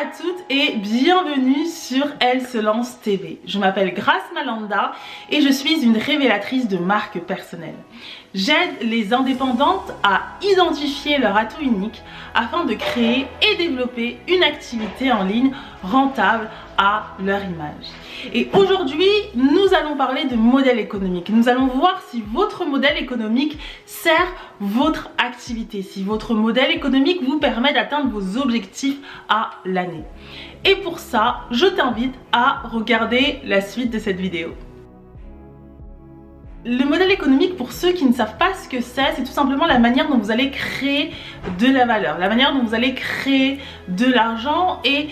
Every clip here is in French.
à toutes et bienvenue sur Elle se lance TV. Je m'appelle Grace Malanda et je suis une révélatrice de marques personnelles. J'aide les indépendantes à identifier leur atout unique afin de créer et développer une activité en ligne rentable à leur image. Et aujourd'hui, nous allons parler de modèle économique. Nous allons voir si votre modèle économique sert votre activité, si votre modèle économique vous permet d'atteindre vos objectifs à l'année. Et pour ça, je t'invite à regarder la suite de cette vidéo. Le modèle économique, pour ceux qui ne savent pas ce que c'est tout simplement la manière dont vous allez créer de la valeur, la manière dont vous allez créer de l'argent. Et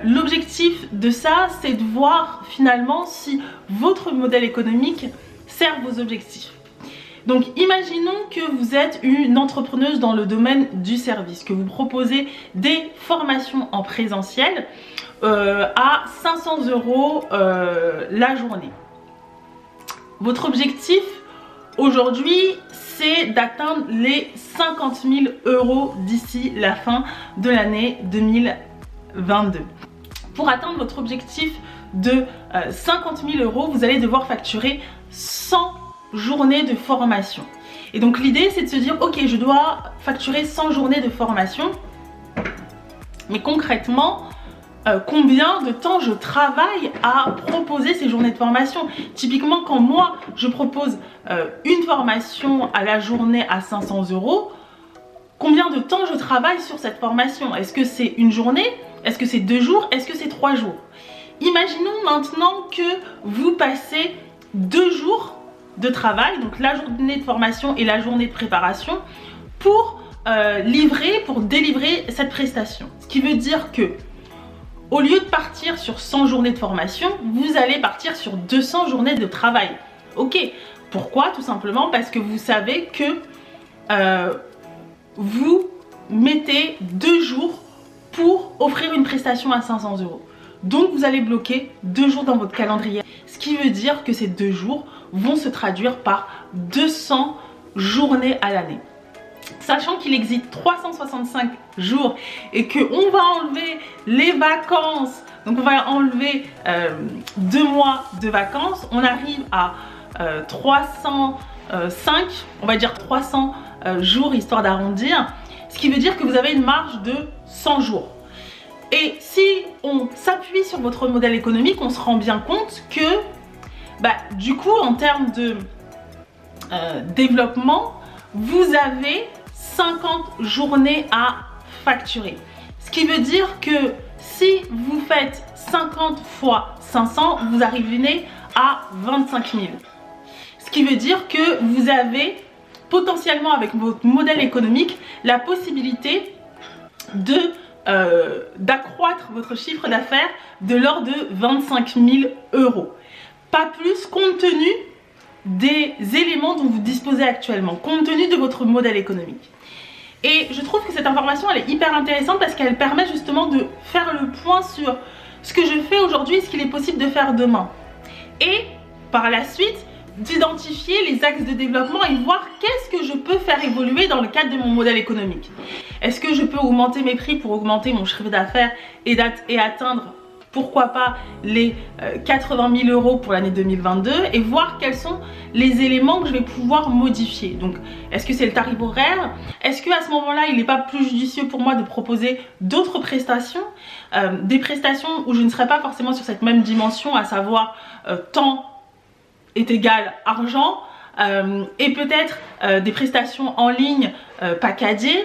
l'objectif de ça, c'est de voir finalement si votre modèle économique sert vos objectifs. Donc imaginons que vous êtes une entrepreneuse dans le domaine du service, que vous proposez des formations en présentiel à 500 € la journée. Votre objectif aujourd'hui, c'est d'atteindre les 50 000 € d'ici la fin de l'année 2022. Pour atteindre votre objectif de 50 000 €, vous allez devoir facturer 100 journées de formation. Et donc l'idée, c'est de se dire, ok, je dois facturer 100 journées de formation, mais concrètement, combien de temps je travaille à proposer ces journées de formation. Typiquement, quand moi je propose une formation à la journée à 500 €, combien de temps je travaille sur cette formation? Est-ce que c'est une journée? Est-ce que c'est 2 jours? Est-ce que c'est 3 jours? Imaginons maintenant que vous passez 2 jours de travail, donc la journée de formation et la journée de préparation, pour délivrer cette prestation. Ce qui veut dire que au lieu de partir sur 100 journées de formation, vous allez partir sur 200 journées de travail. Ok, pourquoi? Tout simplement parce que vous savez que vous mettez 2 jours pour offrir une prestation à 500 €. Donc vous allez bloquer 2 jours dans votre calendrier. Ce qui veut dire que ces 2 jours vont se traduire par 200 journées à l'année. Sachant qu'il existe 365 jours et qu'on va enlever les vacances, donc on va enlever 2 mois de vacances, on arrive à 305, on va dire 300 jours histoire d'arrondir, ce qui veut dire que vous avez une marge de 100 jours. Et si on s'appuie sur votre modèle économique, on se rend bien compte que du coup en termes de développement, vous avez 50 journées à facturer. Ce qui veut dire que si vous faites 50 fois 500, vous arrivez à 25 000. Ce qui veut dire que vous avez potentiellement avec votre modèle économique la possibilité d'accroître votre chiffre d'affaires de l'ordre de 25 000 €. Pas plus compte tenu des éléments dont vous disposez actuellement, compte tenu de votre modèle économique. Et je trouve que cette information, elle est hyper intéressante parce qu'elle permet justement de faire le point sur ce que je fais aujourd'hui et ce qu'il est possible de faire demain. Et par la suite, d'identifier les axes de développement et voir qu'est-ce que je peux faire évoluer dans le cadre de mon modèle économique. Est-ce que je peux augmenter mes prix pour augmenter mon chiffre d'affaires et atteindre, pourquoi pas, les 80 000 € pour l'année 2022 et voir quels sont les éléments que je vais pouvoir modifier. Donc, est-ce que c'est le tarif horaire? Est-ce qu'à ce moment-là, il n'est pas plus judicieux pour moi de proposer d'autres prestations, des prestations où je ne serai pas forcément sur cette même dimension, à savoir temps est égal argent, et peut-être des prestations en ligne packagées?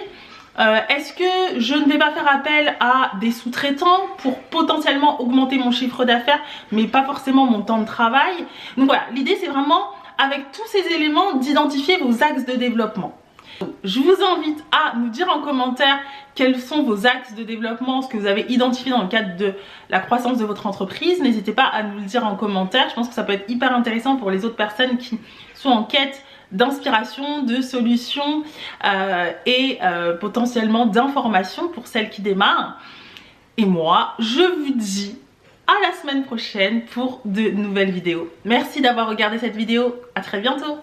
Est-ce que je ne vais pas faire appel à des sous-traitants pour potentiellement augmenter mon chiffre d'affaires mais pas forcément mon temps de travail? Donc voilà, l'idée c'est vraiment avec tous ces éléments d'identifier vos axes de développement. Je vous invite à nous dire en commentaire quels sont vos axes de développement, ce que vous avez identifié dans le cadre de la croissance de votre entreprise. N'hésitez pas à nous le dire en commentaire, je pense que ça peut être hyper intéressant pour les autres personnes qui sont en quête d'inspiration, de solutions et potentiellement d'informations pour celles qui démarrent. Et moi, je vous dis à la semaine prochaine pour de nouvelles vidéos. Merci d'avoir regardé cette vidéo, à très bientôt.